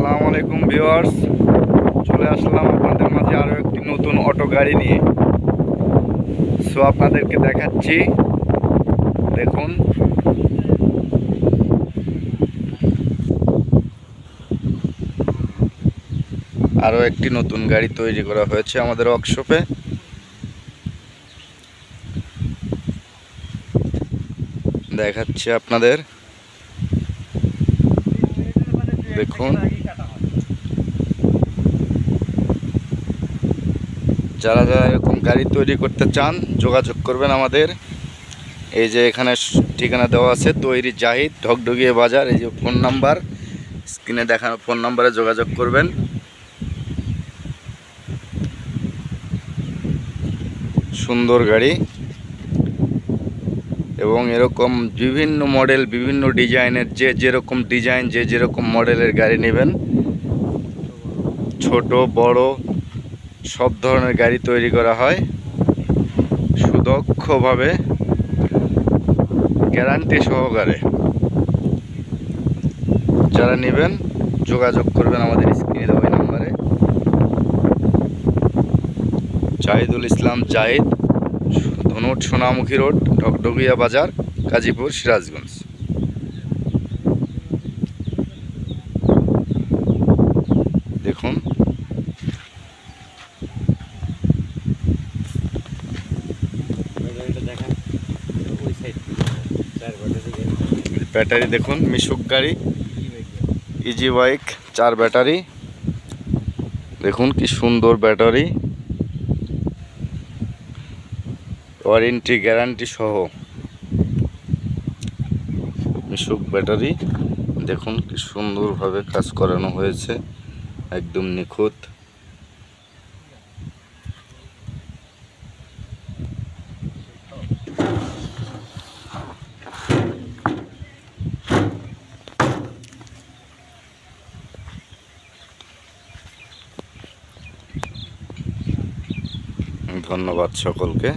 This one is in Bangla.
আসসালামু আলাইকুম ভিউয়ার্স, চলে আসলাম আপনাদের মাঝে আরও একটি নতুন অটো গাড়ি নিয়ে। সো আপনাদেরকে দেখাচ্ছি, দেখুন। আরও একটি নতুন গাড়ি তৈরি করা হয়েছে আমাদের ওয়ার্কশপে। দেখাচ্ছি আপনাদের, দেখুন। যারা যারা এরকম গাড়ি তৈরি করতে চান যোগাযোগ করবেন আমাদের। এই যে এখানে ঠিকানা দেওয়া আছে, তৈরি জাহিদ, ঢকঢকিয়া বাজার। এই যে ফোন নাম্বার, স্ক্রিনে দেখানো ফোন নাম্বারে যোগাযোগ করবেন। সুন্দর গাড়ি এবং এরকম বিভিন্ন মডেল, বিভিন্ন ডিজাইনের, যে যেরকম ডিজাইন, যে যেরকম মডেলের গাড়ি নেবেন, ছোট বড় সব ধরনের গাড়ি তৈরি করা হয় সুদক্ষভাবে, গ্যারান্টি সহকারে। যারা নেবেন যোগাযোগ করবেন আমাদের স্ক্রিনে দেওয়া নাম্বারে। জাহিদুল ইসলাম জাহিদ, ধনুট সোনামুখী রোড, ঢকঢকিয়া বাজার, গাজীপুর, সিরাজগঞ্জ। দেখুন, ব্যাটারি দেখুন, মিশুক গাড়ি, ইজি বাইক, 4 ব্যাটারি। দেখুন কি সুন্দর ব্যাটারি, ওয়ারেন্টি গ্যারান্টি সহ মিশুক ব্যাটারি। দেখুন কি সুন্দরভাবে কাজ করানো হয়েছে, একদম নিখুঁত। ধন্যবাদ সকলকে।